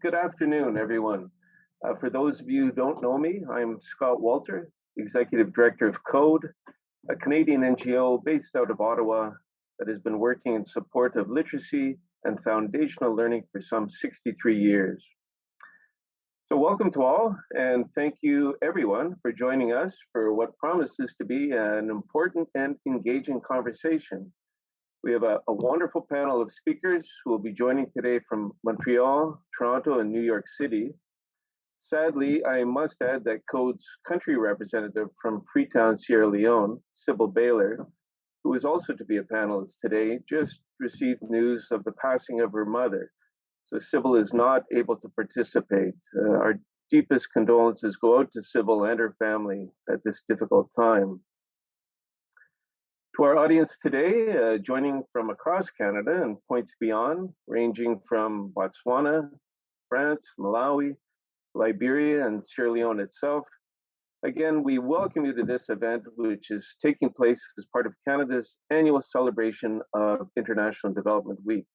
Good afternoon, everyone. For those of you who don't know me, I'm Scott Walter, Executive Director of Code, a Canadian NGO based out of Ottawa that has been working in support of literacy and foundational learning for some 63 years. So welcome to all, and thank you everyone for joining us for what promises to be an important and engaging conversation. We have a wonderful panel of speakers who will be joining today from Montreal, Toronto, and New York City. Sadly, I must add that CODE's country representative from Freetown, Sierra Leone, Sybil Baylor, who is also to be a panelist today, just received news of the passing of her mother. So Sybil is not able to participate. Our deepest condolences go out to Sybil and her family at this difficult time. To our audience today, joining from across Canada and points beyond, ranging from Botswana, France, Malawi, Liberia, and Sierra Leone itself. Again, we welcome you to this event, which is taking place as part of Canada's annual celebration of International Development Week.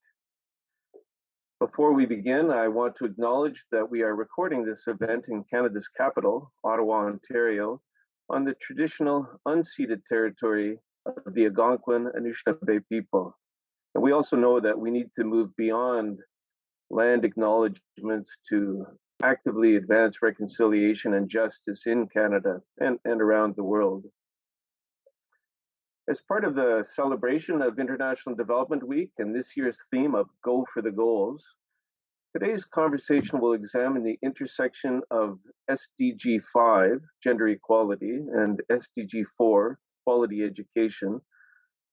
Before we begin, I want to acknowledge that we are recording this event in Canada's capital, Ottawa, Ontario, on the traditional unceded territory of the Algonquin Anishinaabe people. And we also know that we need to move beyond land acknowledgements to actively advance reconciliation and justice in Canada and around the world. As part of the celebration of International Development Week and this year's theme of Go for the Goals, today's conversation will examine the intersection of SDG 5, gender equality, and SDG 4, quality education,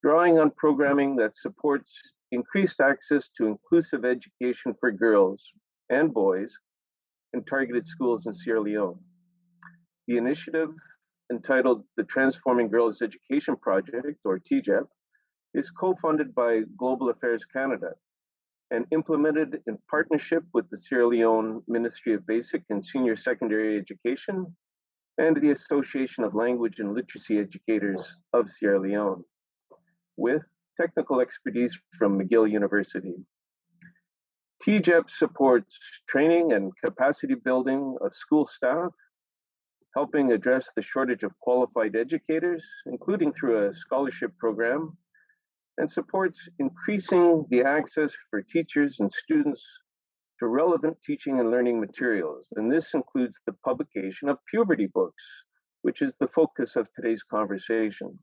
drawing on programming that supports increased access to inclusive education for girls and boys in targeted schools in Sierra Leone. The initiative, entitled the Transforming Girls Education Project, or TGEP, is co-funded by Global Affairs Canada and implemented in partnership with the Sierra Leone Ministry of Basic and Senior Secondary Education and the Association of Language and Literacy Educators of Sierra Leone, with technical expertise from McGill University. TGEP supports training and capacity building of school staff, helping address the shortage of qualified educators, including through a scholarship program, and supports increasing the access for teachers and students to relevant teaching and learning materials. And this includes the publication of puberty books, which is the focus of today's conversation.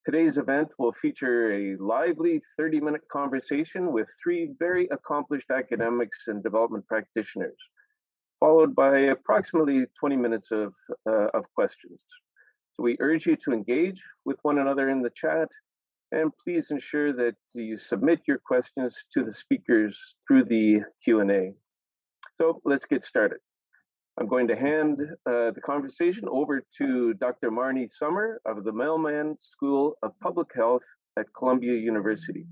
Today's event will feature a lively 30-minute conversation with three very accomplished academics and development practitioners, followed by approximately 20 minutes of questions. So we urge you to engage with one another in the chat, and please ensure that you submit your questions to the speakers through the Q&A. So let's get started. I'm going to hand the conversation over to Dr. Marni Sommer of the Mailman School of Public Health at Columbia University.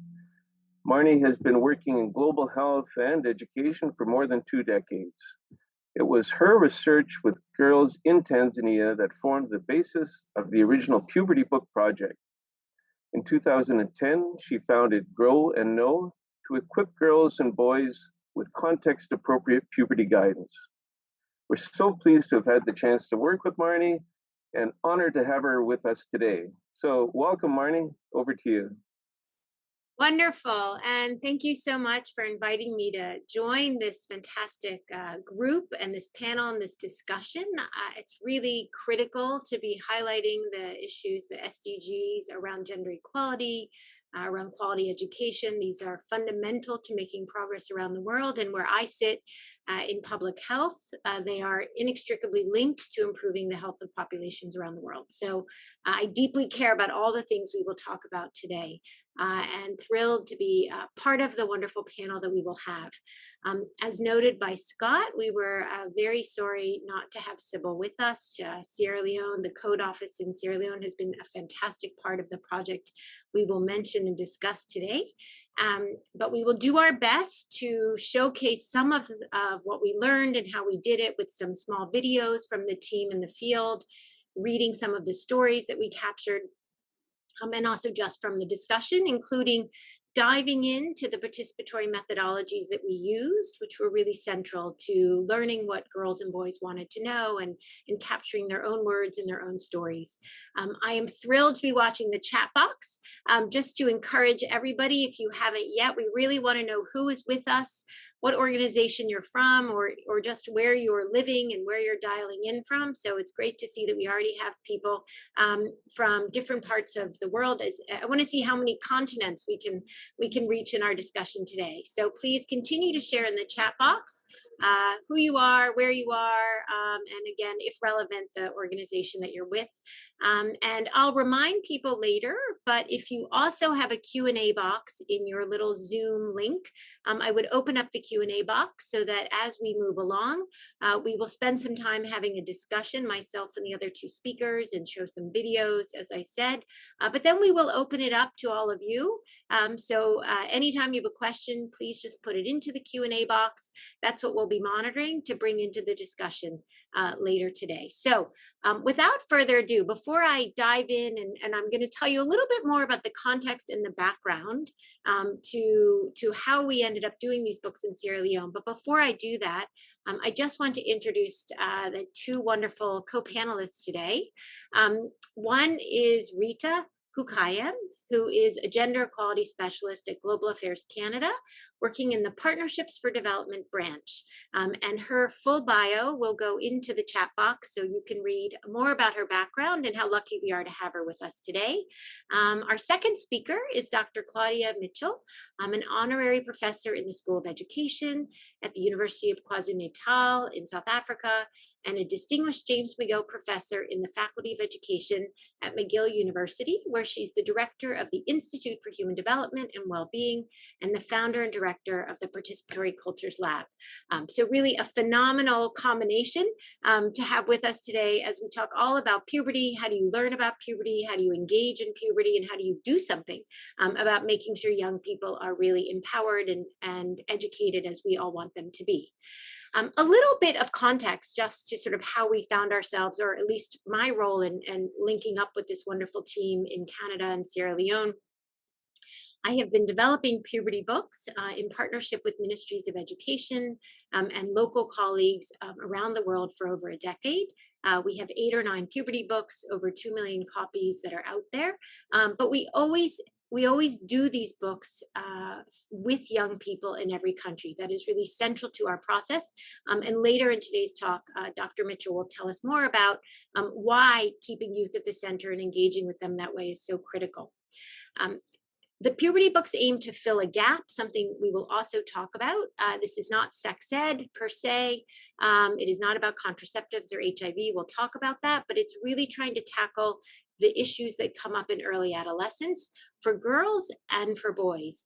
Marni has been working in global health and education for more than 2 decades. It was her research with girls in Tanzania that formed the basis of the original Puberty Book Project. In 2010, she founded Grow and Know to equip girls and boys with context-appropriate puberty guidance. We're so pleased to have had the chance to work with Marni and honored to have her with us today. So welcome, Marni, over to you. Wonderful. And thank you so much for inviting me to join this fantastic group and this panel and this discussion. It's really critical to be highlighting the issues, the SDGs around gender equality, around quality education. These are fundamental to making progress around the world. And where I sit in public health, they are inextricably linked to improving the health of populations around the world. So I deeply care about all the things we will talk about today. And thrilled to be part of the wonderful panel that we will have. As noted by Scott, we were very sorry not to have Sybil with us. Sierra Leone, the Code Office in Sierra Leone has been a fantastic part of the project we will mention and discuss today. But we will do our best to showcase some of what we learned and how we did it with some small videos from the team in the field, reading some of the stories that we captured, and also just from the discussion, including diving into the participatory methodologies that we used, which were really central to learning what girls and boys wanted to know and capturing their own words and their own stories. I am thrilled to be watching the chat box. Just to encourage everybody, if you haven't yet, we really want to know who is with us, what organization you're from, or just where you're living and where you're dialing in from. So it's great to see that we already have people from different parts of the world. I want to see how many continents we can reach in our discussion today. So please continue to share in the chat box who you are, where you are, and again, if relevant, the organization that you're with. And I'll remind people later, but if you also have a Q&A box in your little Zoom link, I would open up the Q&A box so that as we move along, we will spend some time having a discussion, myself and the other two speakers, and show some videos, as I said, but then we will open it up to all of you. So anytime you have a question, please just put it into the Q&A box. That's what we'll be monitoring to bring into the discussion later today. So without further ado, before I dive in, and I'm going to tell you a little bit more about the context and the background to how we ended up doing these books in Sierra Leone. But before I do that, I just want to introduce the two wonderful co-panelists today. One is Rita Houkayem, who is a gender equality specialist at Global Affairs Canada, working in the Partnerships for Development branch. And her full bio will go into the chat box so you can read more about her background and how lucky we are to have her with us today. Our second speaker is Dr. Claudia Mitchell, an honorary professor in the School of Education at the University of KwaZulu-Natal in South Africa, and a distinguished James McGill professor in the Faculty of Education at McGill University, where she's the director of the Institute for Human Development and Wellbeing and the founder and director of the Participatory Cultures Lab. So really a phenomenal combination to have with us today as we talk all about puberty. How do you learn about puberty? How do you engage in puberty? And how do you do something about making sure young people are really empowered and educated as we all want them to be? A little bit of context just to sort of how we found ourselves, or at least my role in linking up with this wonderful team in Canada and Sierra Leone. I have been developing puberty books in partnership with ministries of education and local colleagues around the world for over a decade. We have 8 or 9 puberty books, over 2 million copies that are out there. But we always do these books with young people in every country. That is really central to our process. And later in today's talk, Dr. Mitchell will tell us more about why keeping youth at the center and engaging with them that way is so critical. The puberty books aim to fill a gap, something we will also talk about. This is not sex ed per se. It is not about contraceptives or HIV. We'll talk about that, but it's really trying to tackle the issues that come up in early adolescence for girls and for boys.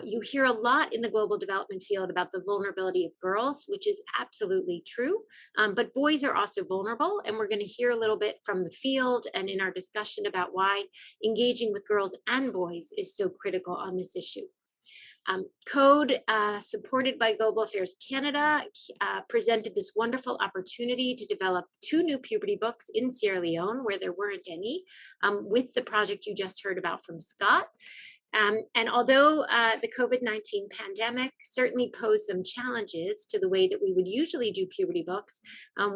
You hear a lot in the global development field about the vulnerability of girls, which is absolutely true, but boys are also vulnerable, and we're going to hear a little bit from the field and in our discussion about why engaging with girls and boys is so critical on this issue. CODE, supported by Global Affairs Canada, presented this wonderful opportunity to develop 2 new puberty books in Sierra Leone, where there weren't any, with the project you just heard about from Scott. And although the COVID-19 pandemic certainly posed some challenges to the way that we would usually do puberty books,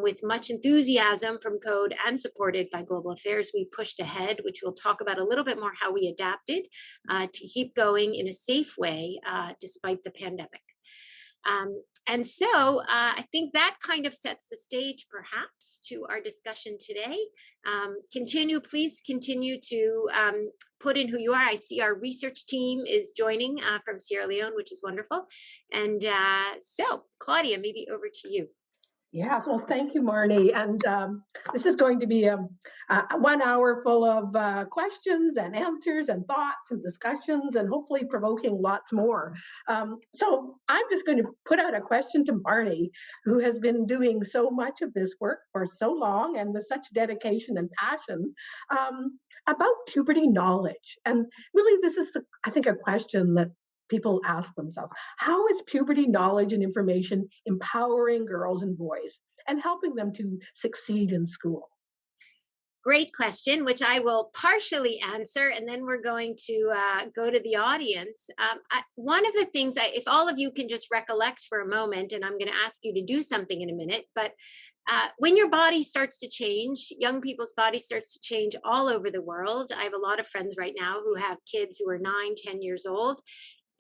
with much enthusiasm from CODE and supported by Global Affairs, we pushed ahead, which we'll talk about a little bit more how we adapted to keep going in a safe way despite the pandemic. And so I think that kind of sets the stage perhaps to our discussion today. Please continue to put in who you are. I see our research team is joining from Sierra Leone, which is wonderful. And so Claudia, maybe over to you. Yes, well, thank you, Marni. And this is going to be a 1 hour full of questions and answers and thoughts and discussions and hopefully provoking lots more. So I'm just going to put out a question to Marni, who has been doing so much of this work for so long and with such dedication and passion about puberty knowledge. And really, this is, I think, a question that people ask themselves. How is puberty knowledge and information empowering girls and boys and helping them to succeed in school? Great question, which I will partially answer, and then we're going to go to the audience. One of the things, if all of you can just recollect for a moment, and I'm going to ask you to do something in a minute, but when your body starts to change, young people's body starts to change all over the world. I have a lot of friends right now who have kids who are 9, 10 years old.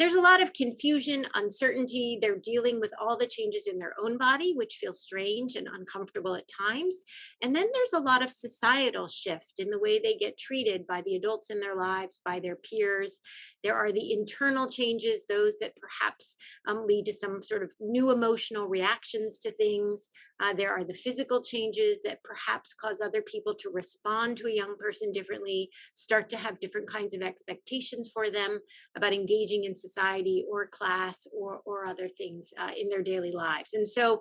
There's a lot of confusion, uncertainty. They're dealing with all the changes in their own body, which feels strange and uncomfortable at times. And then there's a lot of societal shift in the way they get treated by the adults in their lives, by their peers. There are the internal changes, those that perhaps lead to some sort of new emotional reactions to things. There are the physical changes that perhaps cause other people to respond to a young person differently, start to have different kinds of expectations for them about engaging in society or class or other things in their daily lives. And so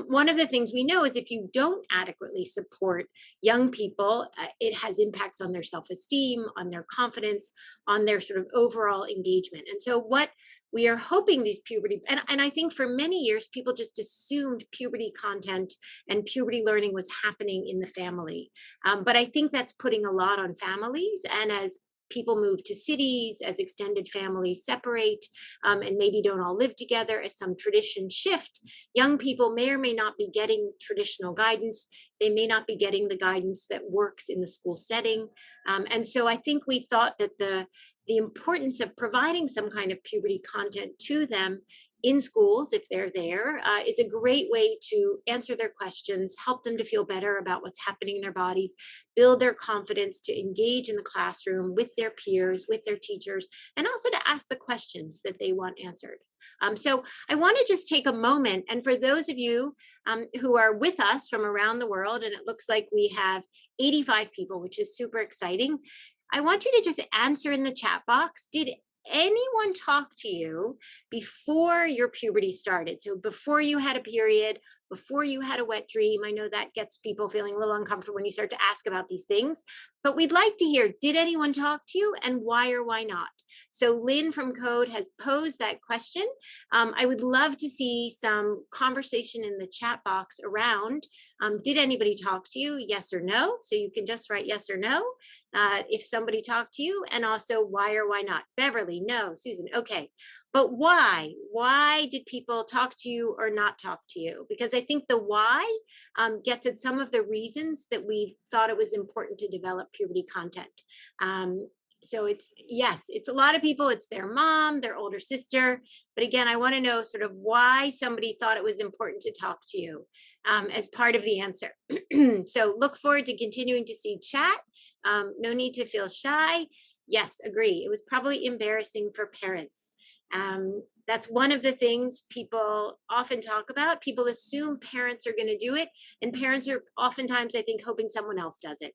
one of the things we know is if you don't adequately support young people, it has impacts on their self-esteem, on their confidence, on their sort of overall engagement. And so what we are hoping these puberty, and I think for many years, people just assumed puberty content and puberty learning was happening in the family. But I think that's putting a lot on families. And as people move to cities, as extended families separate, and maybe don't all live together, as some traditions shift, young people may or may not be getting traditional guidance. They may not be getting the guidance that works in the school setting. And so I think we thought that the importance of providing some kind of puberty content to them in schools, if they're there, is a great way to answer their questions, help them to feel better about what's happening in their bodies, build their confidence to engage in the classroom with their peers, with their teachers, and also to ask the questions that they want answered. So I want to just take a moment, and for those of you who are with us from around the world, and it looks like we have 85 people, which is super exciting, I want you to just answer in the chat box. Did anyone talk to you before your puberty started? So before you had a period, before you had a wet dream? I know that gets people feeling a little uncomfortable when you start to ask about these things, but we'd like to hear, did anyone talk to you and why or why not? So Lynn from Code has posed that question. I would love to see some conversation in the chat box around, did anybody talk to you? Yes or no. So you can just write yes or no if somebody talked to you, and also why or why not. Beverly, no. Susan, okay. But why? Why did people talk to you or not talk to you? Because I think the why gets at some of the reasons that we thought it was important to develop puberty content. So it's, yes, it's a lot of people, it's their mom, their older sister. But again, I want to know sort of why somebody thought it was important to talk to you as part of the answer. So look forward to continuing to see chat. No need to feel shy. Yes, agree. It was probably embarrassing for parents. That's one of the things people often talk about. People assume parents are going to do it, and parents are oftentimes, I think, hoping someone else does it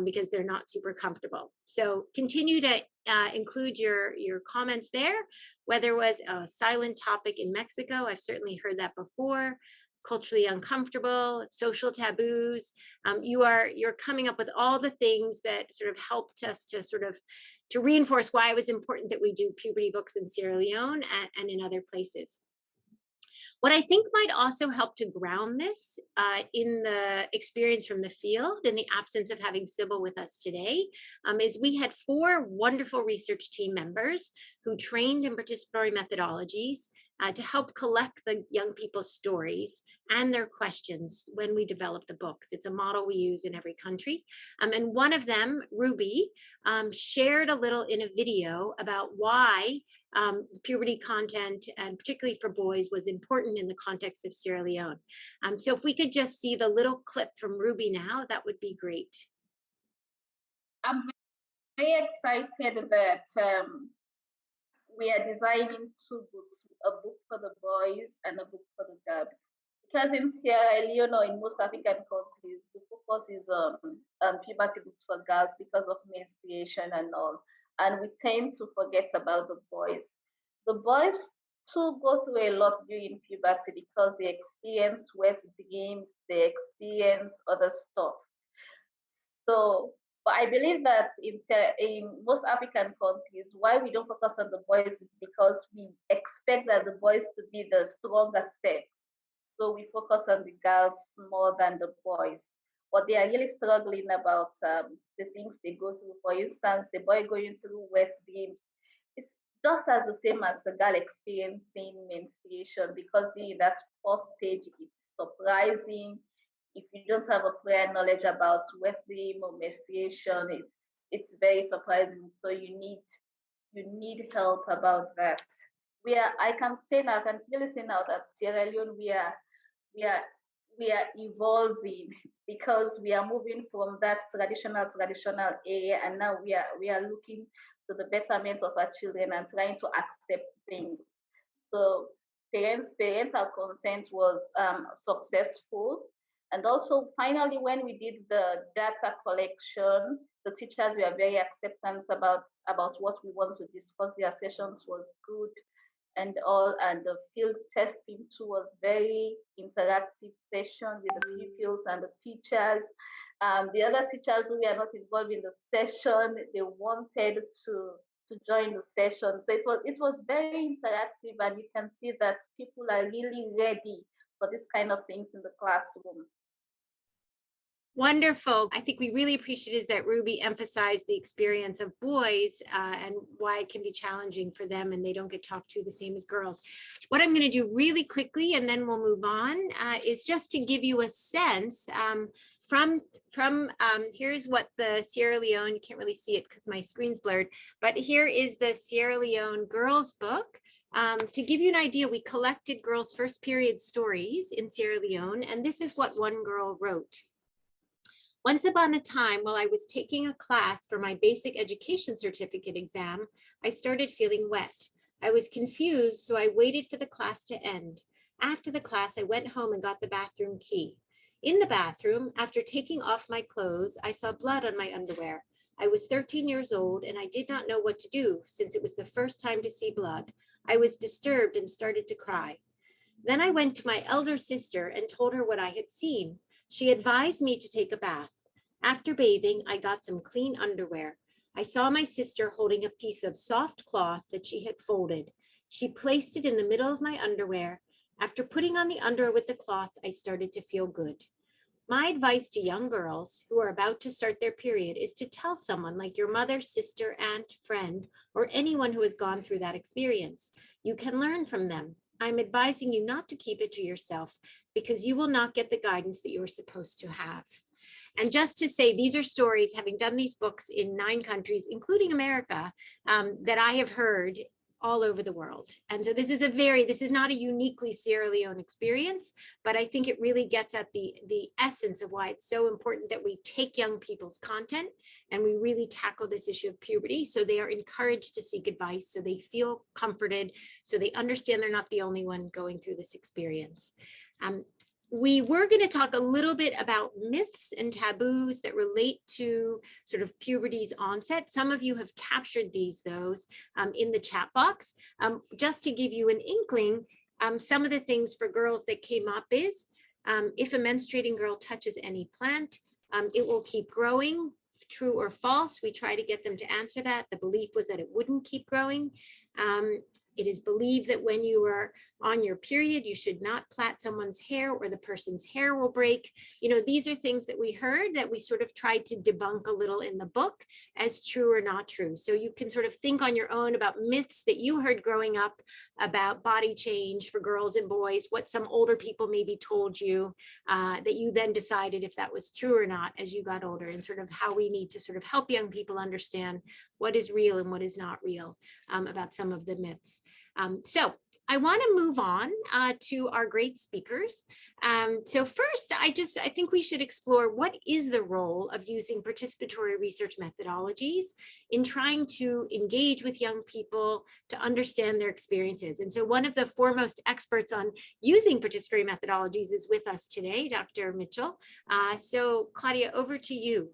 because they're not super comfortable. So continue to include your comments there, whether it was a silent topic in Mexico. I've certainly heard that before. Culturally uncomfortable, social taboos. You're coming up with all the things that sort of helped us to sort of to reinforce why it was important that we do puberty books in Sierra Leone and in other places. What I think might also help to ground this in the experience from the field, in the absence of having Sybil with us today, is we had 4 wonderful research team members who trained in participatory methodologies to help collect the young people's stories and their questions when we develop the books. It's a model we use in every country. And one of them, Ruby, shared a little in a video about why puberty content, and particularly for boys, was important in the context of Sierra Leone. So if we could just see the little clip from Ruby now, that would be great. I'm very excited that we are designing 2 books, a book for the boys and a book for the girls. Because in Sierra Leone or in most African countries, the focus is on puberty books for girls because of menstruation and all. And we tend to forget about the boys. The boys too go through a lot during puberty because they experience wet dreams, they experience other stuff. So, but I believe that in most African countries, why we don't focus on the boys is because we expect that the boys to be the stronger sex. So we focus on the girls more than the boys. but they are really struggling about the things they go through. For instance, the boy going through wet dreams, it's just as the same as the girl experiencing menstruation, because during that first stage, it's surprising. If you don't have a prior knowledge about wet dream or menstruation, it's very surprising. So you need help about that. I can say now, I can really say now that Sierra Leone, we are evolving, because we are moving from that traditional area, and now we are looking to the betterment of our children and trying to accept things. So parental consent was successful. And also, finally, when we did the data collection, the teachers were very accepting about what we want to discuss. Their sessions was good and all, and the field testing too was very interactive session with the pupils and the teachers. The other teachers who were not involved in the session, they wanted to join the session. So it was very interactive, and you can see that people are really ready for this kind of things in the classroom. Wonderful. I think we really appreciate is that Ruby emphasized the experience of boys and why it can be challenging for them, and they don't get talked to the same as girls. What I'm going to do really quickly, and then we'll move on, is just to give you a sense from here's what the Sierra Leone, you can't really see it because my screen's blurred, but here is the Sierra Leone girls book. To give you an idea, we collected girls' first period stories in Sierra Leone, and this is what one girl wrote. Once upon a time, while I was taking a class for my basic education certificate exam, I started feeling wet. I was confused, so I waited for the class to end. After the class, I went home and got the bathroom key. In the bathroom, after taking off my clothes, I saw blood on my underwear. I was 13 years old and I did not know what to do since it was the first time to see blood. I was disturbed and started to cry. Then I went to my elder sister and told her what I had seen. She advised me to take a bath. After bathing, I got some clean underwear. I saw my sister holding a piece of soft cloth that she had folded. She placed it in the middle of my underwear. After putting on the underwear with the cloth, I started to feel good. My advice to young girls who are about to start their period is to tell someone like your mother, sister, aunt, friend, or anyone who has gone through that experience. You can learn from them. I'm advising you not to keep it to yourself because you will not get the guidance that you are supposed to have. And just to say, these are stories, having done these books in 9 countries, including America, that I have heard all over the world. And so this is not a uniquely Sierra Leone experience, but I think it really gets at the essence of why it's so important that we take young people's content and we really tackle this issue of puberty, so they are encouraged to seek advice, so they feel comforted, so they understand they're not the only one going through this experience. We were going to talk a little bit about myths and taboos that relate to sort of puberty's onset. Some of you have captured those in the chat box. Just to give you an inkling, some of the things for girls that came up is, if a menstruating girl touches any plant, it will keep growing. True or false? We try to get them to answer that. The belief was that it wouldn't keep growing. It is believed that when you are on your period, you should not plait someone's hair or the person's hair will break. You know, these are things that we heard that we sort of tried to debunk a little in the book as true or not true. So you can sort of think on your own about myths that you heard growing up about body change for girls and boys, what some older people maybe told you, that you then decided if that was true or not as you got older, and sort of how we need to sort of help young people understand what is real and what is not real about some of the myths. So I want to move on to our great speakers. So first, I think we should explore what is the role of using participatory research methodologies in trying to engage with young people to understand their experiences. And so one of the foremost experts on using participatory methodologies is with us today, Dr. Mitchell. So Claudia, over to you.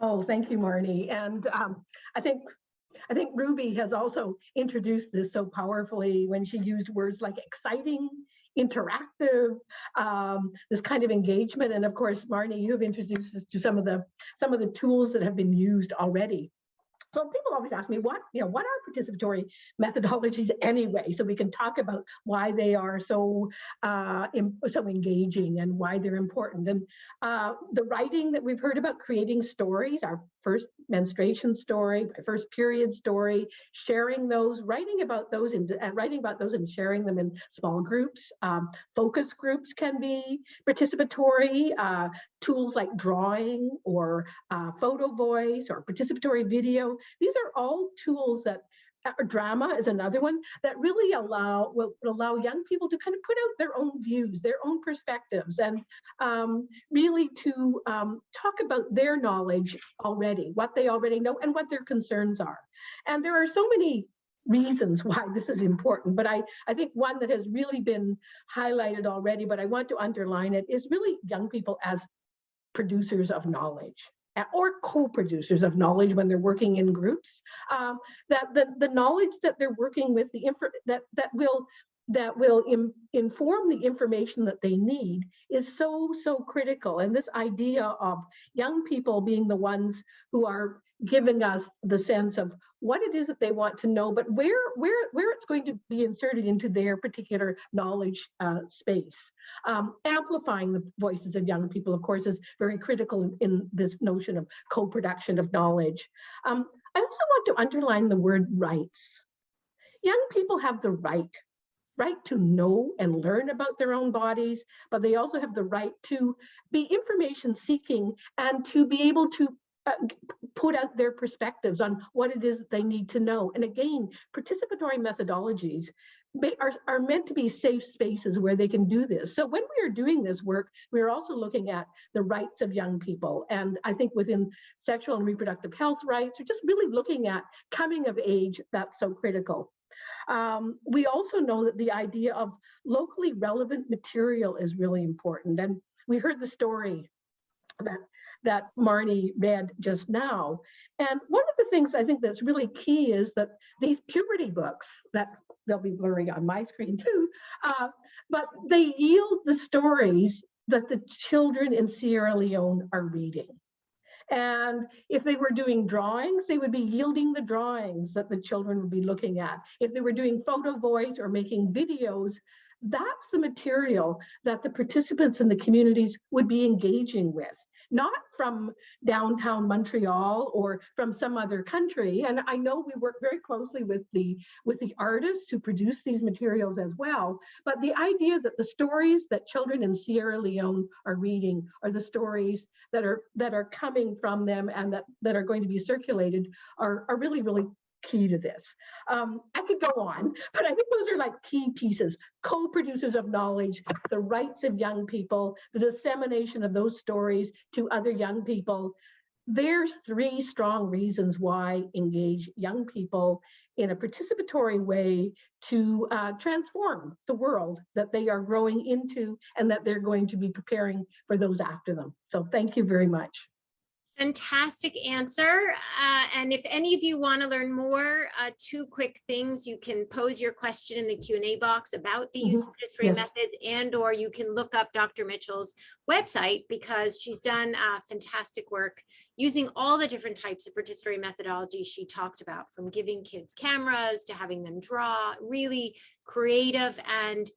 Oh, thank you, Marni. And I think Ruby has also introduced this so powerfully when she used words like exciting, interactive, this kind of engagement. And of course, Marni, you've introduced us to some of the tools that have been used already. So people always ask me, what are participatory methodologies anyway? So we can talk about why they are so engaging and why they're important. And the writing that we've heard about, creating stories, our first menstruation story, my first period story, sharing those, writing about those and sharing them in small groups. Focus groups can be participatory. Tools like drawing or photo voice or participatory video. These are all tools that, drama is another one, that really will allow young people to kind of put out their own views, their own perspectives, and really to talk about their knowledge already, what they already know and what their concerns are. And there are so many reasons why this is important, but I think one that has really been highlighted already, but I want to underline it, is really young people as producers of knowledge, or co-producers of knowledge when they're working in groups. That the knowledge that they're working with, that will inform the information that they need, is so critical. And this idea of young people being the ones who are giving us the sense of what it is that they want to know, but where it's going to be inserted into their particular knowledge space. Amplifying the voices of young people, of course, is very critical in this notion of co-production of knowledge. I also want to underline the word rights. Young people have the right to know and learn about their own bodies, but they also have the right to be information seeking and to be able to put out their perspectives on what it is that they need to know. And again, participatory methodologies are meant to be safe spaces where they can do this. So when we are doing this work, we're also looking at the rights of young people. And I think within sexual and reproductive health rights, or just really looking at coming of age, that's so critical. We also know that the idea of locally relevant material is really important. And we heard the story that Marni read just now. And one of the things I think that's really key is that these puberty books, that they'll be blurring on my screen too, but they yield the stories that the children in Sierra Leone are reading. And if they were doing drawings, they would be yielding the drawings that the children would be looking at. If they were doing photo voice or making videos, that's the material that the participants in the communities would be engaging with. Not from downtown Montreal or from some other country. And I know we work very closely with the artists who produce these materials as well. But the idea that the stories that children in Sierra Leone are reading are the stories that are coming from them and that are going to be circulated are really, really key to this. I could go on, but I think those are like key pieces. Co-producers of knowledge, the rights of young people, the dissemination of those stories to other young people. There's 3 strong reasons why engage young people in a participatory way to transform the world that they are growing into and that they're going to be preparing for those after them. So thank you very much. Fantastic answer. And if any of you want to learn more, 2 quick things. You can pose your question in the Q&A box about the use of participatory method, and or you can look up Dr. Mitchell's website, because she's done fantastic work using all the different types of participatory methodology she talked about, from giving kids cameras to having them draw, really creative and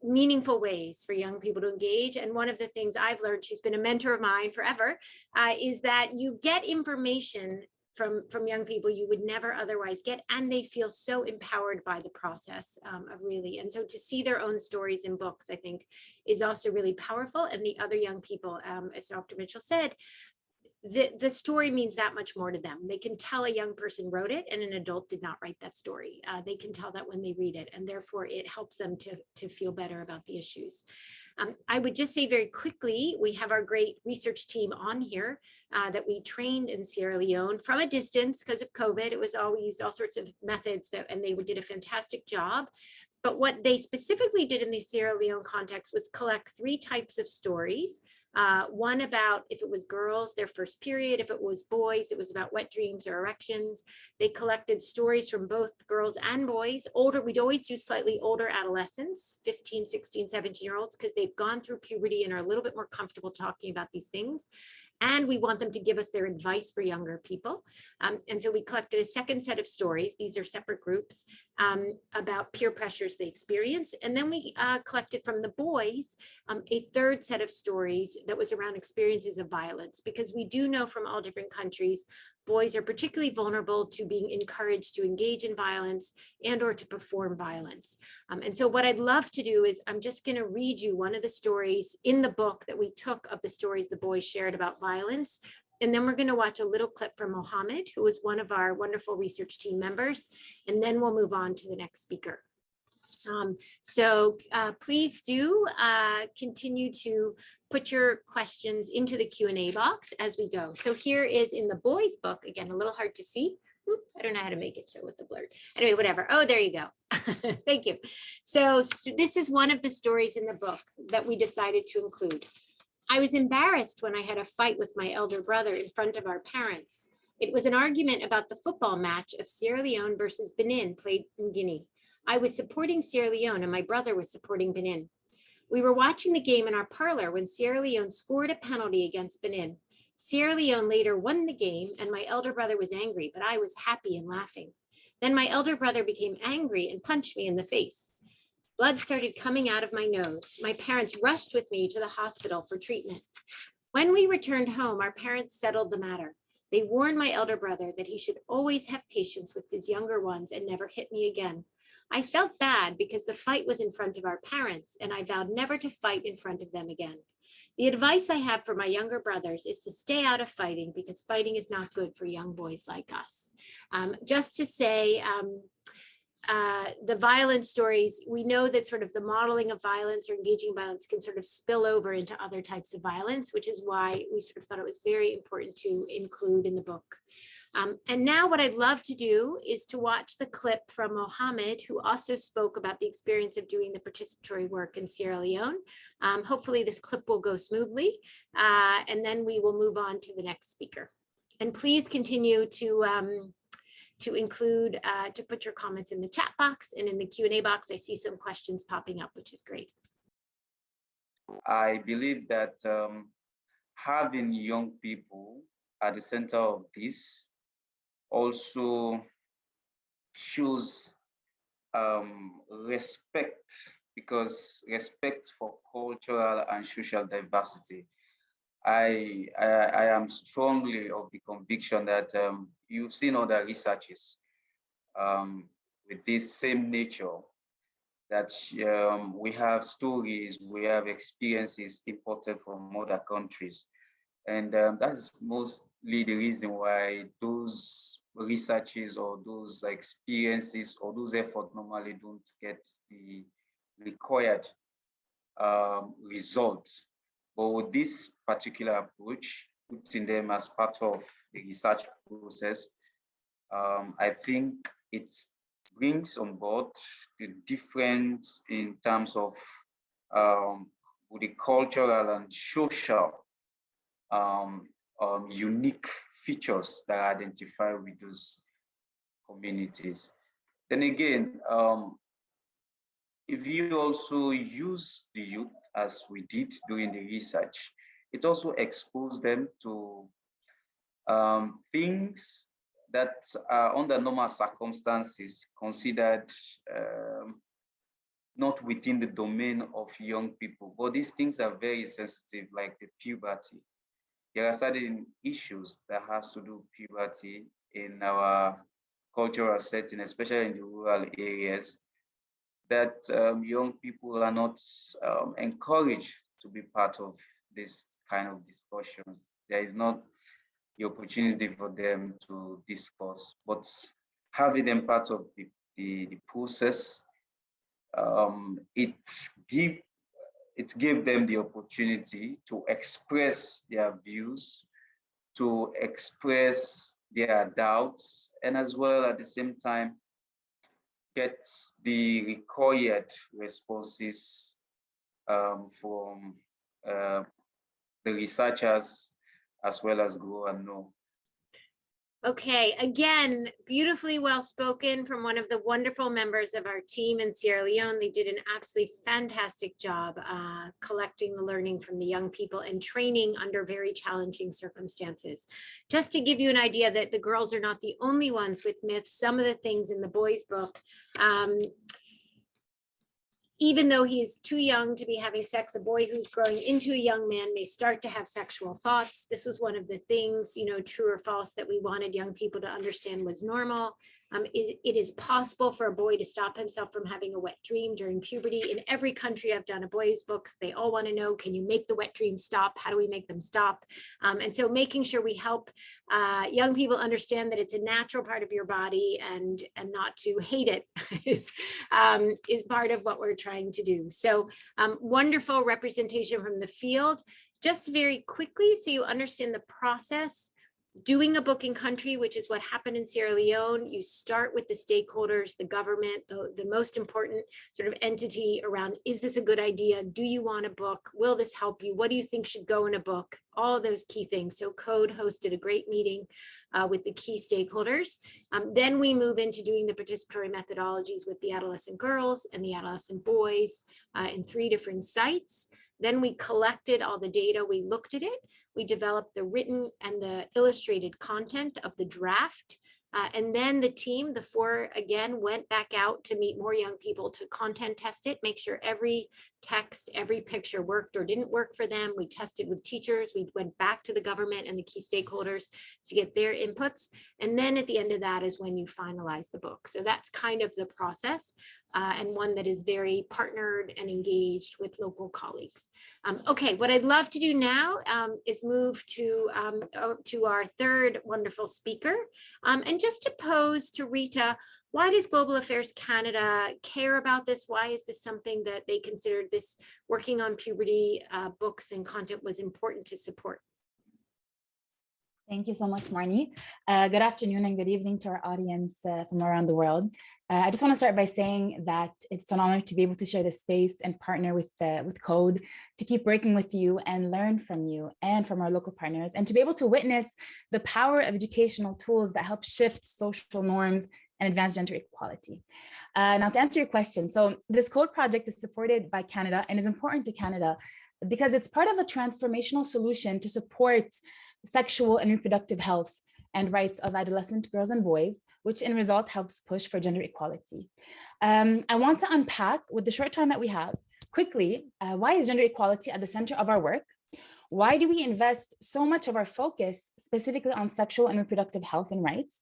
meaningful ways for young people to engage. And one of the things I've learned, she's been a mentor of mine forever, is that you get information from young people you would never otherwise get, and they feel so empowered by the process of really. And so to see their own stories in books, I think, is also really powerful. And the other young people, as Dr. Mitchell said, the story means that much more to them. They can tell a young person wrote it and an adult did not write that story. They can tell that when they read it, and therefore it helps them to feel better about the issues. I would just say very quickly, we have our great research team on here that we trained in Sierra Leone from a distance because of COVID. We used all sorts of methods and they did a fantastic job. But what they specifically did in the Sierra Leone context was collect 3 types of stories. One about, if it was girls, their first period; if it was boys, it was about wet dreams or erections. They collected stories from both girls and boys. We'd always do slightly older adolescents, 15, 16, 17-year-olds, because they've gone through puberty and are a little bit more comfortable talking about these things. and we want them to give us their advice for younger people. And so we collected a second set of stories. These are separate groups about peer pressures they experience. And then we collected from the boys a third set of stories that was around experiences of violence, because we do know from all different countries, boys are particularly vulnerable to being encouraged to engage in violence and or to perform violence. And so what I'd love to do is I'm just going to read you one of the stories in the book that we took of the stories the boys shared about violence. And then we're going to watch a little clip from Mohammed, who is one of our wonderful research team members. And then we'll move on to the next speaker. So please do continue to put your questions into the Q&A box as we go. So here is in the boys' book, again, a little hard to see. Oop, I don't know how to make it show with the blur. Anyway, whatever. Oh, there you go. Thank you. So this is one of the stories in the book that we decided to include. I was embarrassed when I had a fight with my elder brother in front of our parents. It was an argument about the football match of Sierra Leone versus Benin played in Guinea. I was supporting Sierra Leone and my brother was supporting Benin. We were watching the game in our parlor when Sierra Leone scored a penalty against Benin. Sierra Leone later won the game and my elder brother was angry, but I was happy and laughing. Then my elder brother became angry and punched me in the face. Blood started coming out of my nose. My parents rushed with me to the hospital for treatment. When we returned home, our parents settled the matter. They warned my elder brother that he should always have patience with his younger ones and never hit me again. I felt bad because the fight was in front of our parents and I vowed never to fight in front of them again. The advice I have for my younger brothers is to stay out of fighting because fighting is not good for young boys like us. Just to say, the violence stories, we know that sort of the modeling of violence or engaging violence can sort of spill over into other types of violence, which is why we sort of thought it was very important to include in the book. And now what I'd love to do is to watch the clip from Mohammed, who also spoke about the experience of doing the participatory work in Sierra Leone. Hopefully this clip will go smoothly, and then we will move on to the next speaker. And please continue to include, to put your comments in the chat box and in the Q&A box. I see some questions popping up, which is great. I believe that having young people at the center of this also shows respect, because respect for cultural and social diversity. I am strongly of the conviction that you've seen other researches with this same nature, that we have stories, we have experiences imported from other countries. And that's mostly the reason why those researches or those experiences or those efforts normally don't get the required results. But with this particular approach, putting them as part of the research process, I think it brings on board the difference in terms of the cultural and social unique features that are identified with those communities. Then again, if you also use the youth as we did during the research, it also exposed them to things that are under normal circumstances considered not within the domain of young people. But these things are very sensitive, like the puberty. There are certain issues that has to do with puberty in our cultural setting, especially in the rural areas, that young people are not encouraged to be part of this kind of discussions. There is not the opportunity for them to discuss, but having them part of the process, it gave them the opportunity to express their views, to express their doubts, and as well at the same time get the required responses from the researchers as well as grow and know. Okay, again, beautifully well spoken from one of the wonderful members of our team in Sierra Leone. They did an absolutely fantastic job collecting the learning from the young people and training under very challenging circumstances. Just to give you an idea that the girls are not the only ones with myths, some of the things in the boys' book, even though he is too young to be having sex, a boy who's growing into a young man may start to have sexual thoughts. This was one of the things, true or false, that we wanted young people to understand was normal. It is possible for a boy to stop himself from having a wet dream during puberty. In every country I've done a boys' books, they all want to know, can you make the wet dream stop? How do we make them stop? And so making sure we help young people understand that it's a natural part of your body and not to hate it is part of what we're trying to do. So wonderful representation from the field. Just very quickly, so you understand the process. Doing a book in country, which is what happened in Sierra Leone, you start with the stakeholders, the government, the most important sort of entity around, is this a good idea? Do you want a book? Will this help you? What do you think should go in a book? All of those key things. So CODE hosted a great meeting with the key stakeholders. Then we move into doing the participatory methodologies with the adolescent girls and the adolescent boys in 3 different sites. Then we collected all the data, we looked at it. We developed the written and the illustrated content of the draft. And then the team, the 4, again, went back out to meet more young people to content test it, make sure every text, every picture worked or didn't work for them. We tested with teachers. We went back to the government and the key stakeholders to get their inputs. And then at the end of that is when you finalize the book. So that's kind of the process and one that is very partnered and engaged with local colleagues. Okay, what I'd love to do now is move to our 3rd wonderful speaker. And just to pose to Rita, why does Global Affairs Canada care about this? Why is this something that they considered this working on puberty books and content was important to support? Thank you so much, Marni. Good afternoon and good evening to our audience from around the world. I just want to start by saying that it's an honor to be able to share this space and partner with CODE, to keep working with you and learn from you and from our local partners, and to be able to witness the power of educational tools that help shift social norms and advance gender equality. Now, to answer your question, so this CODE project is supported by Canada and is important to Canada because it's part of a transformational solution to support sexual and reproductive health and rights of adolescent girls and boys, which in result helps push for gender equality. I want to unpack, with the short time that we have, quickly, why is gender equality at the center of our work? Why do we invest so much of our focus specifically on sexual and reproductive health and rights?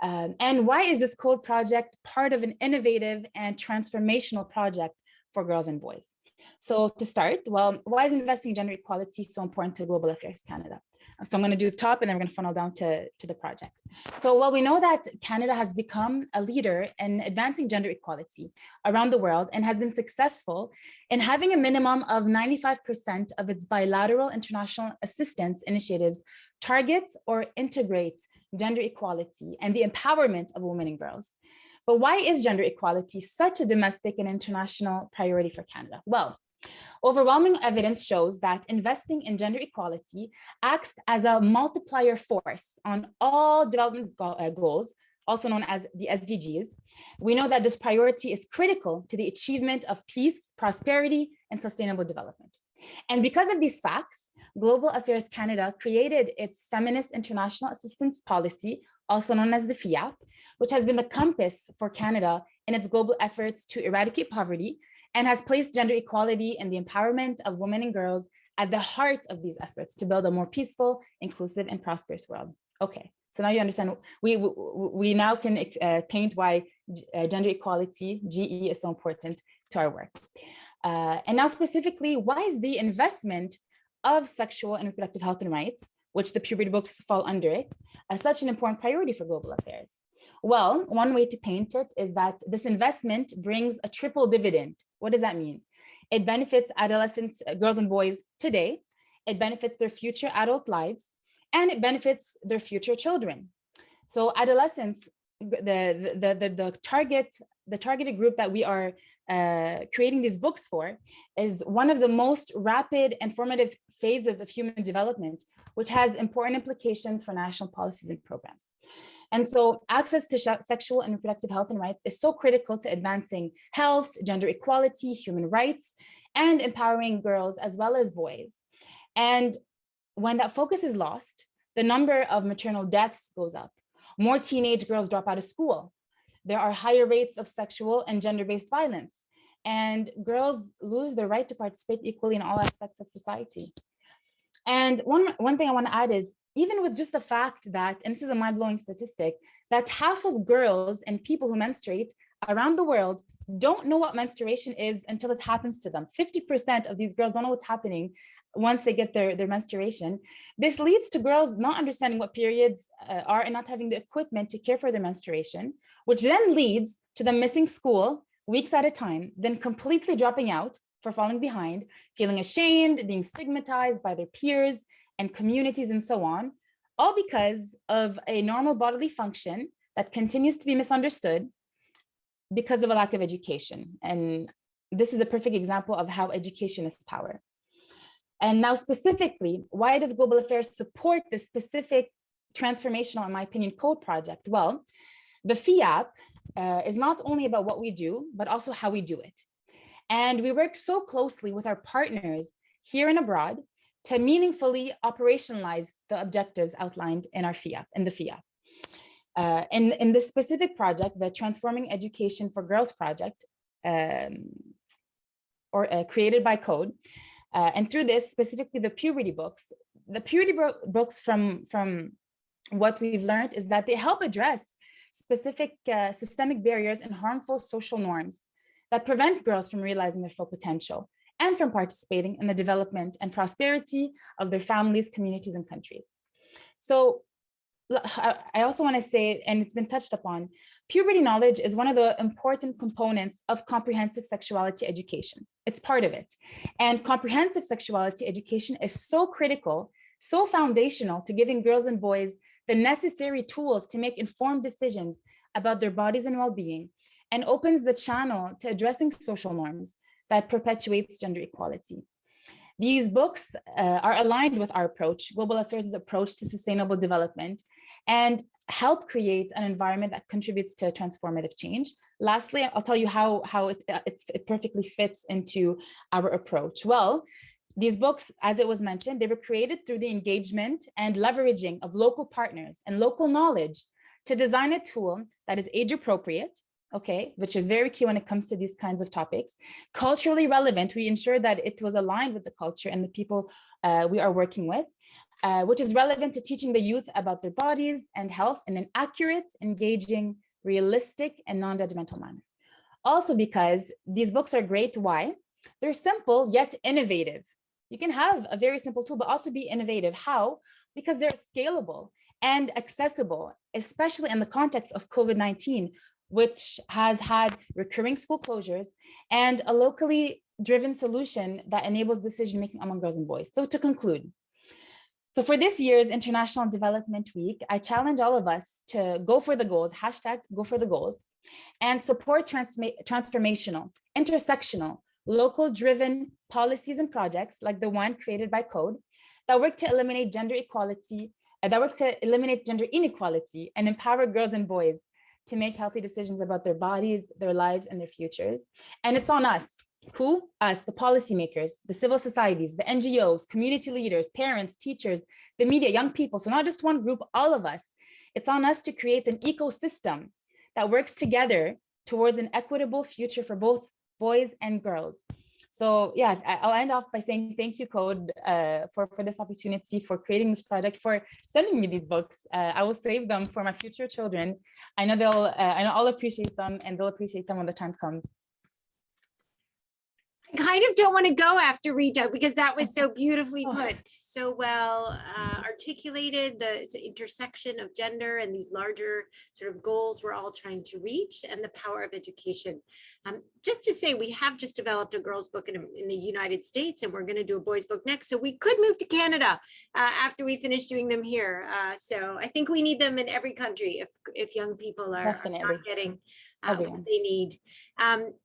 And why is this CODE project part of an innovative and transformational project for girls and boys? So to start, well, why is investing in gender equality so important to Global Affairs Canada? So I'm going to do the top and then we're going to funnel down to the project. So while we know that Canada has become a leader in advancing gender equality around the world and has been successful in having a minimum of 95% of its bilateral international assistance initiatives target or integrate gender equality and the empowerment of women and girls. But why is gender equality such a domestic and international priority for Canada? Well, overwhelming evidence shows that investing in gender equality acts as a multiplier force on all development goals, also known as the SDGs. We know that this priority is critical to the achievement of peace, prosperity, and sustainable development. And because of these facts, Global Affairs Canada created its Feminist International Assistance Policy, also known as the FIAP, which has been the compass for Canada in its global efforts to eradicate poverty and has placed gender equality and the empowerment of women and girls at the heart of these efforts to build a more peaceful, inclusive, and prosperous world. Okay, so now you understand, we now can paint why gender equality, GE, is so important to our work. And now specifically, why is the investment of sexual and reproductive health and rights, which the puberty books fall under it, such an important priority for Global Affairs? Well, one way to paint it is that this investment brings a triple dividend. What does that mean? It benefits adolescents, girls and boys today, it benefits their future adult lives, and it benefits their future children. So adolescents, the target the targeted group that we are creating these books for, is one of the most rapid and formative phases of human development, which has important implications for national policies and programs. And so access to sexual and reproductive health and rights is so critical to advancing health, gender equality, human rights, and empowering girls as well as boys. And when that focus is lost, the number of maternal deaths goes up. More teenage girls drop out of school. There are higher rates of sexual and gender-based violence, and girls lose their right to participate equally in all aspects of society. And one thing I want to add is, even with just the fact that, and this is a mind-blowing statistic, that half of girls and people who menstruate around the world don't know what menstruation is until it happens to them. 50% of these girls don't know what's happening once they get their menstruation. This leads to girls not understanding what periods are and not having the equipment to care for their menstruation, which then leads to them missing school weeks at a time, then completely dropping out for falling behind, feeling ashamed, being stigmatized by their peers and communities and so on, all because of a normal bodily function that continues to be misunderstood because of a lack of education. And this is a perfect example of how education is power. And now specifically, why does Global Affairs support this specific transformational, in my opinion, code project? Well, the FIAP is not only about what we do, but also how we do it. And we work so closely with our partners here and abroad to meaningfully operationalize the objectives outlined in our FIAP, in the FIAP. In this specific project, the Transforming Education for Girls project, created by Code, and through this, specifically the puberty books from what we've learned is that they help address specific systemic barriers and harmful social norms that prevent girls from realizing their full potential and from participating in the development and prosperity of their families, communities, and countries. So I also want to say, and it's been touched upon, puberty knowledge is one of the important components of comprehensive sexuality education. It's part of it. And comprehensive sexuality education is so critical, so foundational to giving girls and boys the necessary tools to make informed decisions about their bodies and well-being, and opens the channel to addressing social norms that perpetuates gender equality. These books are aligned with our approach, Global Affairs' approach to sustainable development, and help create an environment that contributes to transformative change. Lastly, I'll tell you how it perfectly fits into our approach. Well, these books, as it was mentioned, they were created through the engagement and leveraging of local partners and local knowledge to design a tool that is age appropriate, okay, which is very key when it comes to these kinds of topics. Culturally relevant, we ensure that it was aligned with the culture and the people we are working with, which is relevant to teaching the youth about their bodies and health in an accurate, engaging, realistic, and non-judgmental manner. Also because these books are great, why? They're simple yet innovative. You can have a very simple tool, but also be innovative. How? Because they're scalable and accessible, especially in the context of COVID-19, which has had recurring school closures and a locally driven solution that enables decision-making among girls and boys. So to conclude, so for this year's International Development Week, I challenge all of us to go for the goals, hashtag go for the goals, and support transformational, intersectional, local-driven policies and projects like the one created by Code that work to eliminate gender equality, gender inequality and empower girls and boys to make healthy decisions about their bodies, their lives, and their futures. And it's on us. Who? Us, the policymakers, the civil societies, the NGOs, community leaders, parents, teachers, the media, young people. So not just one group, all of us. It's on us to create an ecosystem that works together towards an equitable future for both boys and girls. So yeah, I'll end off by saying thank you, Code, for this opportunity, for creating this project, for sending me these books. I will save them for my future children. I know I'll appreciate them, and they'll appreciate them when the time comes. I kind of don't want to go after Rita because that was so beautifully put, so well articulated, the intersection of gender and these larger sort of goals we're all trying to reach, and the power of education. Just to say, we have just developed a girls book in the United States, and we're going to do a boys book next. So we could move to Canada after we finish doing them here. So I think we need them in every country if young people are not getting Everyone. they need.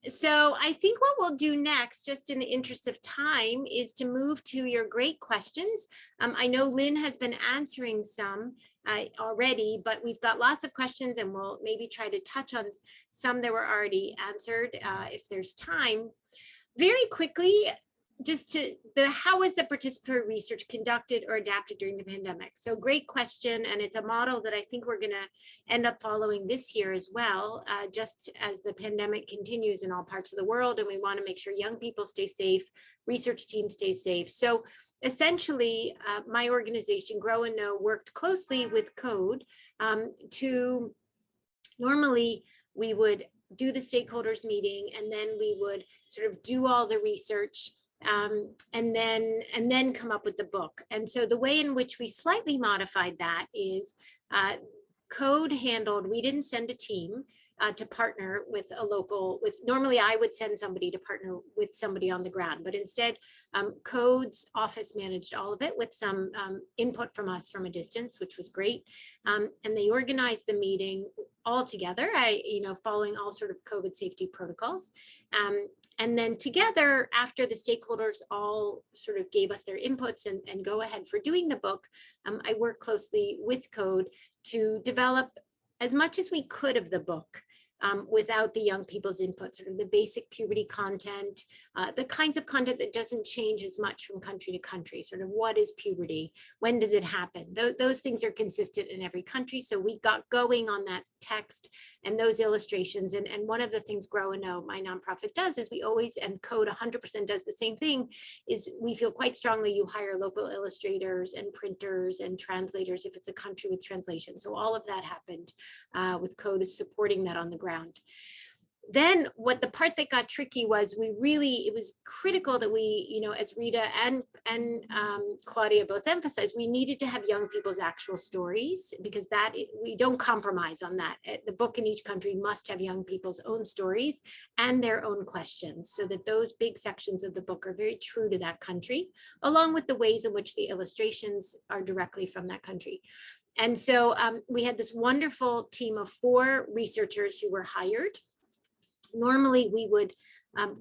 So I think what we'll do next, just in the interest of time, is to move to your great questions. I know Lynn has been answering some already, but we've got lots of questions, and we'll maybe try to touch on some that were already answered if there's time. Very quickly, just to how was the participatory research conducted or adapted during the pandemic? So great question, and it's a model that I think we're going to end up following this year as well, just as the pandemic continues in all parts of the world, and we want to make sure young people stay safe, research teams stay safe. So essentially, my organization, Grow and Know, worked closely with Code to normally we would do the stakeholders meeting, and then we would sort of do all the research and then come up with the book. And so the way in which we slightly modified that is Code handled, we didn't send a team to partner with a local, normally I would send somebody to partner with somebody on the ground, but instead Code's office managed all of it with some input from us from a distance, which was great. And they organized the meeting all together, following all sort of COVID safety protocols. And then together, after the stakeholders all sort of gave us their inputs and go ahead for doing the book, I worked closely with Code to develop as much as we could of the book without the young people's input, sort of the basic puberty content, the kinds of content that doesn't change as much from country to country, sort of what is puberty, when does it happen? Those things are consistent in every country. So we got going on that text and those illustrations. And one of the things Grow and Know, my nonprofit, does is we always, and Code 100% does the same thing, is we feel quite strongly you hire local illustrators and printers and translators if it's a country with translation. So all of that happened with Code is supporting that on the ground. Then what the part that got tricky was it was critical that we, as Rita and Claudia both emphasized, we needed to have young people's actual stories, because we don't compromise on that. The book in each country must have young people's own stories and their own questions, so that those big sections of the book are very true to that country, along with the ways in which the illustrations are directly from that country. And so we had this wonderful team of 4 researchers who were hired. Normally we would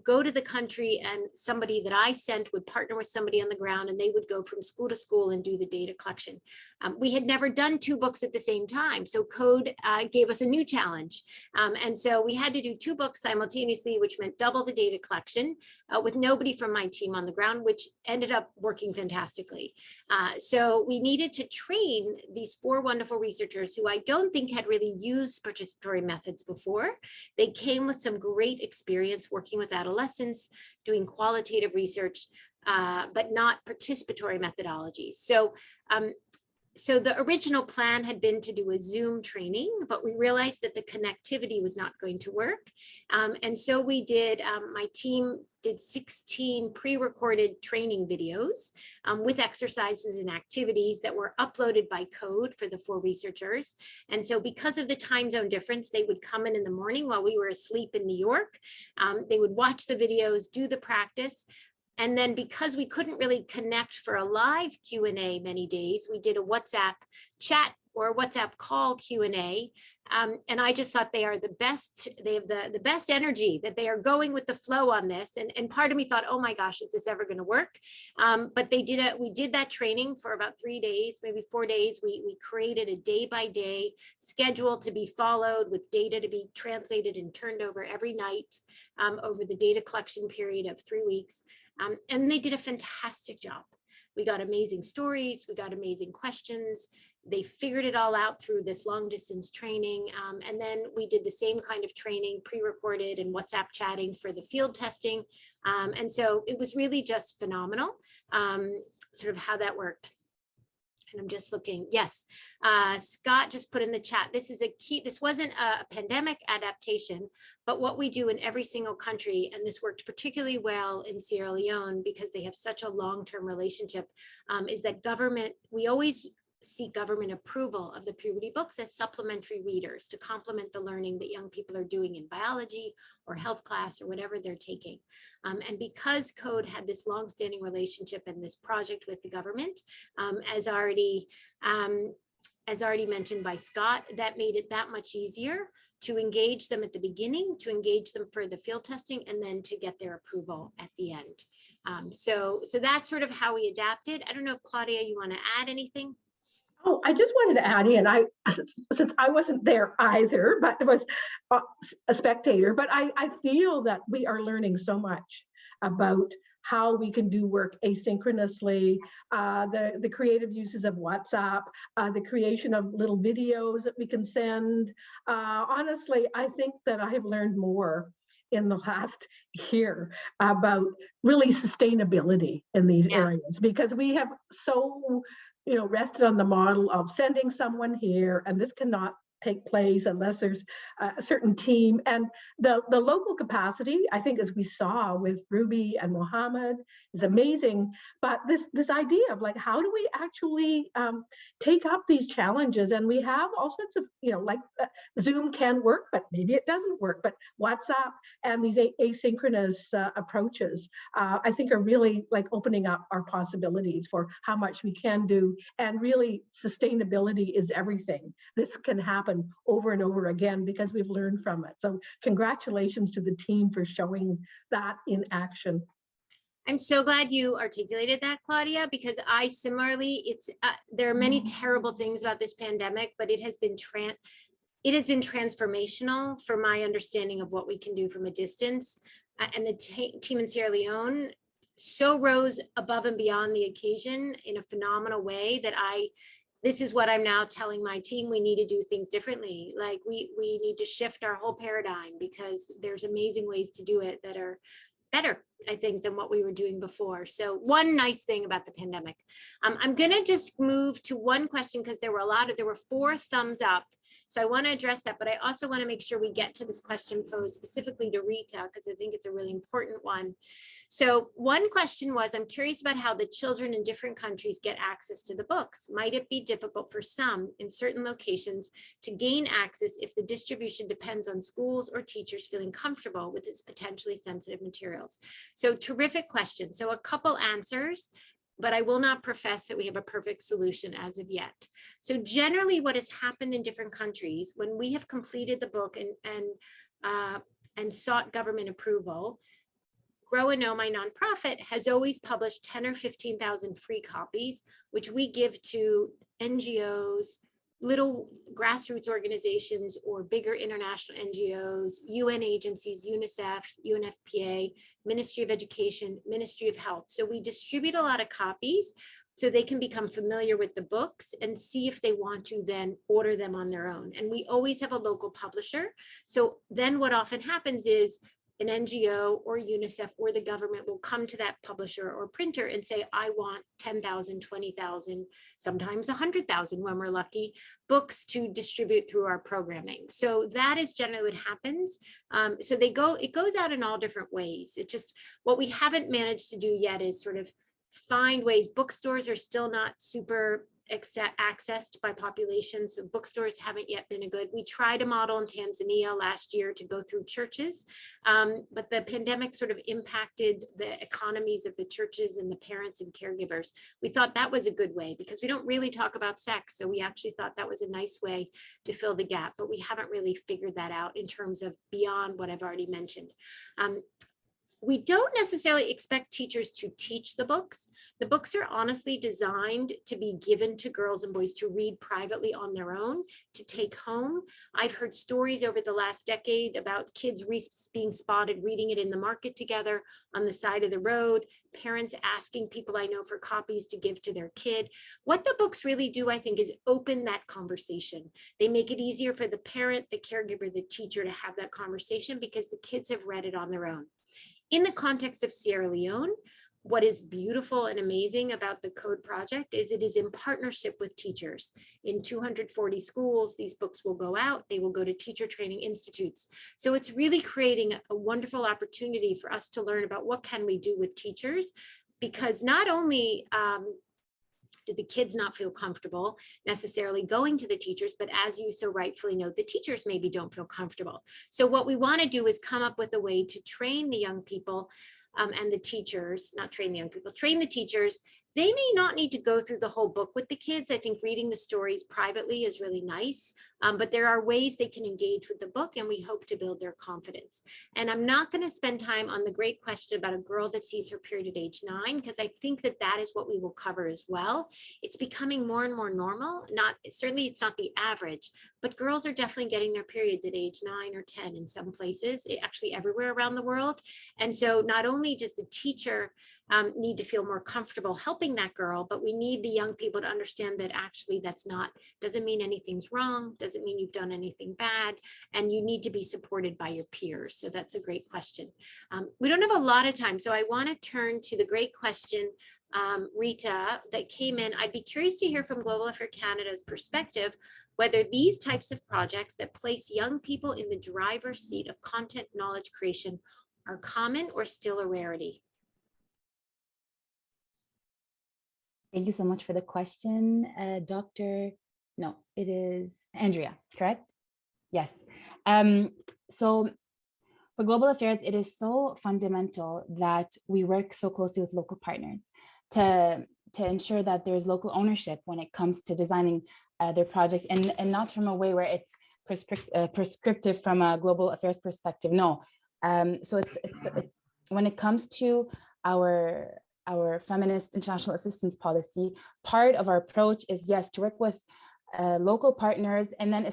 go to the country, and somebody that I sent would partner with somebody on the ground, and they would go from school to school and do the data collection. We had never done 2 books at the same time, so Code gave us a new challenge. And so we had to do 2 books simultaneously, which meant double the data collection with nobody from my team on the ground, which ended up working fantastically. So we needed to train these 4 wonderful researchers who I don't think had really used participatory methods before. They came with some great experience working with adolescents, doing qualitative research, but not participatory methodologies. So the original plan had been to do a Zoom training, but we realized that the connectivity was not going to work. And so we did, my team did 16 pre-recorded training videos with exercises and activities that were uploaded by Code for the 4 researchers. And so because of the time zone difference, they would come in the morning while we were asleep in New York. They would watch the videos, do the practice. And then because we couldn't really connect for a live Q&A many days, we did a WhatsApp chat or WhatsApp call Q&A. And I just thought they are the best. They have the best energy, that they are going with the flow on this. And part of me thought, oh my gosh, is this ever going to work? But they did it. We did that training for about 3 days, maybe 4 days. We created a day-by-day schedule to be followed, with data to be translated and turned over every night over the data collection period of 3 weeks. And they did a fantastic job. We got amazing stories, we got amazing questions. They figured it all out through this long distance training. And then we did the same kind of training, pre-recorded and WhatsApp chatting for the field testing. And so it was really just phenomenal, sort of how that worked. And I'm just looking, yes, Scott just put in the chat, this is a key, this wasn't a pandemic adaptation, but what we do in every single country, and this worked particularly well in Sierra Leone because they have such a long-term relationship, is that government, we always seek government approval of the puberty books as supplementary readers to complement the learning that young people are doing in biology or health class or whatever they're taking. And because Code had this long-standing relationship and this project with the government, as already mentioned by Scott, that made it that much easier to engage them at the beginning, to engage them for the field testing, and then to get their approval at the end. So that's sort of how we adapted. I don't know if Claudia, you want to add anything? Oh, I just wanted to add in, since I wasn't there either, but was a spectator, but I feel that we are learning so much about how we can do work asynchronously, the creative uses of WhatsApp, the creation of little videos that we can send. Honestly, I think that I have learned more in the last year about really sustainability in these areas, because we have so rested on the model of sending someone here, and this cannot take place unless there's a certain team. And the local capacity, I think, as we saw with Ruby and Mohammed, is amazing. But this idea of like, how do we actually take up these challenges? And we have all sorts of, like Zoom can work, but maybe it doesn't work. But WhatsApp and these asynchronous approaches, I think, are really like opening up our possibilities for how much we can do. And really, sustainability is everything. This can happen over and over again because we've learned from it. So congratulations to the team for showing that in action. I'm so glad you articulated that, Claudia, because I similarly, there are many terrible things about this pandemic, but it has been transformational for my understanding of what we can do from a distance. And the team in Sierra Leone so rose above and beyond the occasion in a phenomenal way that this is what I'm now telling my team. We need to do things differently. Like we need to shift our whole paradigm, because there's amazing ways to do it that are better, I think, than what we were doing before. So one nice thing about the pandemic. I'm gonna just move to one question, because there were 4 thumbs up. So I want to address that, but I also want to make sure we get to this question posed specifically to Rita, because I think it's a really important one. So one question was, I'm curious about how the children in different countries get access to the books. Might it be difficult for some in certain locations to gain access if the distribution depends on schools or teachers feeling comfortable with its potentially sensitive materials? So terrific question. So a couple answers, but I will not profess that we have a perfect solution as of yet. So generally what has happened in different countries when we have completed the book and sought government approval, Grow and Know, my nonprofit, has always published 10 or 15,000 free copies, which we give to NGOs, little grassroots organizations, or bigger international NGOs, UN agencies, UNICEF, UNFPA, Ministry of Education, Ministry of Health. So we distribute a lot of copies so they can become familiar with the books and see if they want to then order them on their own. And we always have a local publisher. So then what often happens is an NGO or UNICEF or the government will come to that publisher or printer and say, I want 10,000, 20,000, sometimes 100,000 when we're lucky, books to distribute through our programming. So that is generally what happens. So it goes out in all different ways. It just, what we haven't managed to do yet is sort of find ways. Bookstores are still not super accessed by population, so bookstores haven't yet been we tried a model in Tanzania last year to go through churches, but the pandemic sort of impacted the economies of the churches and the parents and caregivers. We thought that was a good way because we don't really talk about sex, so we actually thought that was a nice way to fill the gap, but we haven't really figured that out in terms of beyond what I've already mentioned. We don't necessarily expect teachers to teach the books. The books are honestly designed to be given to girls and boys to read privately on their own, to take home. I've heard stories over the last decade about kids being spotted reading it in the market together, on the side of the road, parents asking people I know for copies to give to their kid. What the books really do, I think, is open that conversation. They make it easier for the parent, the caregiver, the teacher to have that conversation because the kids have read it on their own. In the context of Sierra Leone, what is beautiful and amazing about the Code project is it is in partnership with teachers. In 240 schools, these books will go out, they will go to teacher training institutes. So it's really creating a wonderful opportunity for us to learn about what can we do with teachers, because not only do the kids not feel comfortable necessarily going to the teachers, but as you so rightfully note, the teachers maybe don't feel comfortable. So what we want to do is come up with a way to train the young people and the teachers, not train the young people, train the teachers They may not need to go through the whole book with the kids. I think reading the stories privately is really nice, but there are ways they can engage with the book, and we hope to build their confidence. And I'm not going to spend time on the great question about a girl that sees her period at age 9, because I think that that is what we will cover as well. It's becoming more and more normal. Certainly it's not the average, but girls are definitely getting their periods at age 9 or 10 in some places, actually everywhere around the world. And so not only does the teacher need to feel more comfortable helping that girl, but we need the young people to understand that actually doesn't mean anything's wrong, doesn't mean you've done anything bad, and you need to be supported by your peers. So that's a great question. We don't have a lot of time, so I want to turn to the great question, Rita, that came in. I'd be curious to hear from Global Affairs Canada's perspective, whether these types of projects that place young people in the driver's seat of content knowledge creation are common or still a rarity. Thank you so much for the question, No, it is Andrea, correct? Yes. So for Global Affairs, it is so fundamental that we work so closely with local partners to ensure that there's local ownership when it comes to designing their project, and not from a way where it's prescriptive from a global affairs perspective. No. So it's when it comes to our feminist international assistance policy, part of our approach is, yes, to work with local partners, and then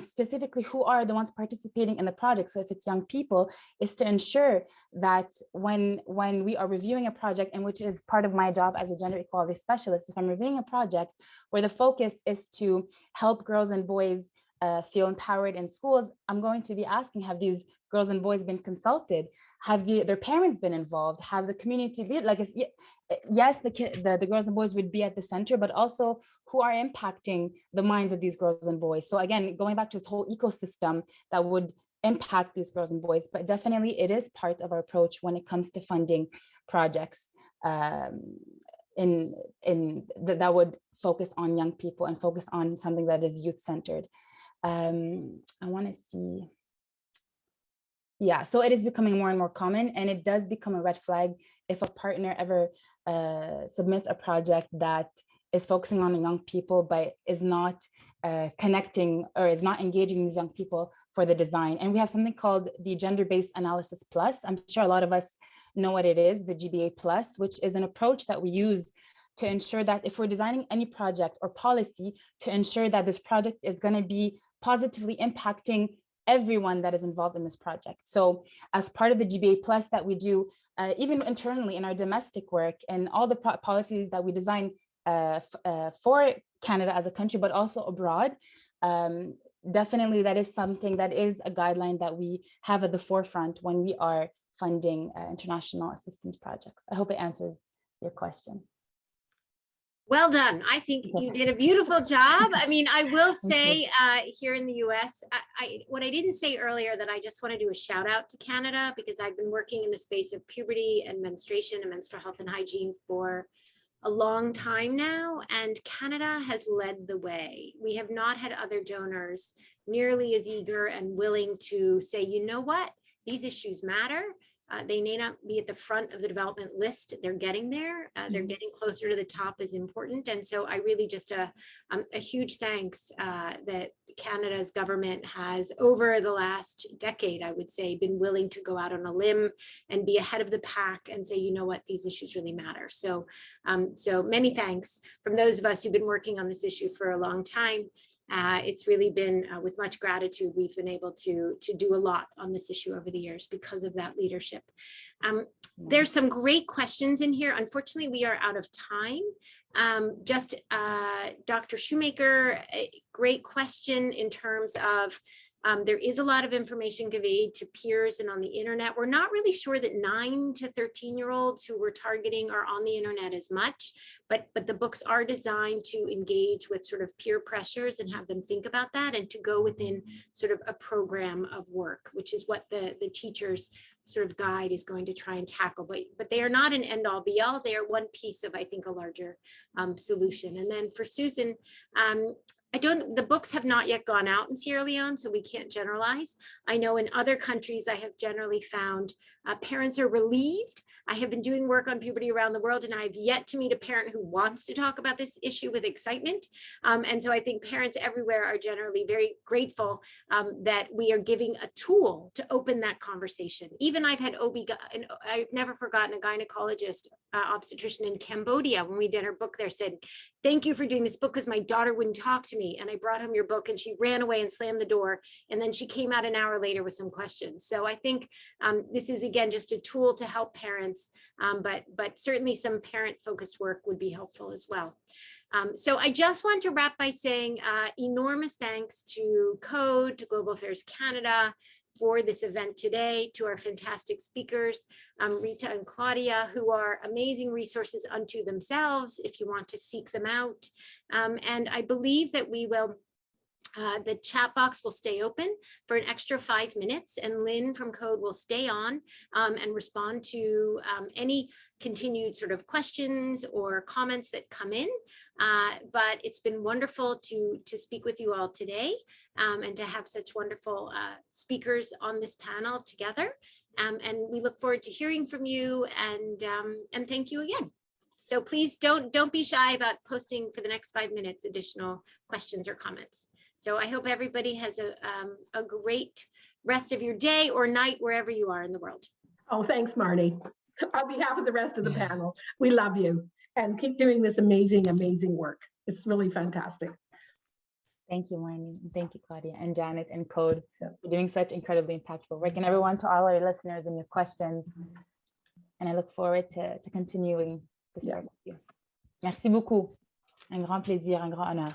specifically who are the ones participating in the project. So if it's young people, is to ensure that when we are reviewing a project, and which is part of my job as a gender equality specialist, if I'm reviewing a project where the focus is to help girls and boys feel empowered in schools, I'm going to be asking, have these girls and boys been consulted? Have their parents been involved? Have the community lead? Like, yes, the girls and boys would be at the center, but also who are impacting the minds of these girls and boys. So again, going back to this whole ecosystem that would impact these girls and boys, but definitely it is part of our approach when it comes to funding projects that would focus on young people and focus on something that is youth-centered. I want to see. Yeah, so it is becoming more and more common, and it does become a red flag if a partner ever submits a project that is focusing on young people, but is not connecting or is not engaging these young people for the design. And we have something called the Gender-Based Analysis Plus. I'm sure a lot of us know what it is, the GBA Plus, which is an approach that we use to ensure that if we're designing any project or policy, to ensure that this project is going to be positively impacting everyone that is involved in this project. So as part of the GBA Plus that we do, even internally in our domestic work and all the policies that we design for Canada as a country, but also abroad, definitely that is something that is a guideline that we have at the forefront when we are funding international assistance projects. I hope it answers your question. Well done. I think you did a beautiful job. I mean, I will say here in the US, what I didn't say earlier, that I just want to do a shout out to Canada, because I've been working in the space of puberty and menstruation and menstrual health and hygiene for a long time now, and Canada has led the way. We have not had other donors nearly as eager and willing to say, you know what, these issues matter. They may not be at the front of the development list. They're getting there. They're getting closer to the top is important. And so I really just a huge thanks that Canada's government has, over the last decade, I would say, been willing to go out on a limb and be ahead of the pack and say, you know what, these issues really matter. So, so many thanks from those of us who've been working on this issue for a long time. It's really been with much gratitude we've been able to do a lot on this issue over the years because of that leadership. There's some great questions in here. Unfortunately, we are out of time. Dr. Shoemaker, great question in terms of there is a lot of information conveyed to peers and on the internet. We're not really sure that 9 to 13-year-olds who we're targeting are on the internet as much, but the books are designed to engage with sort of peer pressures and have them think about that, and to go within sort of a program of work, which is what the teacher's sort of guide is going to try and tackle. But they are not an end all be all. They are one piece of, I think, a larger solution. And then for Susan, the books have not yet gone out in Sierra Leone, so we can't generalize. I know in other countries, I have generally found parents are relieved. I have been doing work on puberty around the world, and I've yet to meet a parent who wants to talk about this issue with excitement. And so I think parents everywhere are generally very grateful that we are giving a tool to open that conversation. Even I've had I've never forgotten a gynecologist, obstetrician in Cambodia, when we did her book there, said, "Thank you for doing this book because my daughter wouldn't talk to me. And I brought home your book," and she ran away and slammed the door. And then she came out an hour later with some questions. So I think this is, again, just a tool to help parents, but certainly some parent-focused work would be helpful as well. So I just want to wrap by saying enormous thanks to Code, to Global Affairs Canada, for this event today, to our fantastic speakers, Rita and Claudia, who are amazing resources unto themselves if you want to seek them out. And I believe that we will, the chat box will stay open for an extra 5 minutes, and Lynn from Code will stay on and respond to any continued sort of questions or comments that come in. But it's been wonderful to speak with you all today and to have such wonderful speakers on this panel together. And we look forward to hearing from you, and thank you again. So please don't be shy about posting for the next 5 minutes additional questions or comments. So I hope everybody has a great rest of your day or night, wherever you are in the world. Oh, thanks, Marni. On behalf of the rest of the panel, we love you and keep doing this amazing, amazing work. It's really fantastic. Thank you, Marni. Thank you, Claudia and Janet and Code for doing such incredibly impactful work. And everyone, to all our listeners and your questions. And I look forward to continuing this work with you. Merci beaucoup. Un grand plaisir, un grand honneur.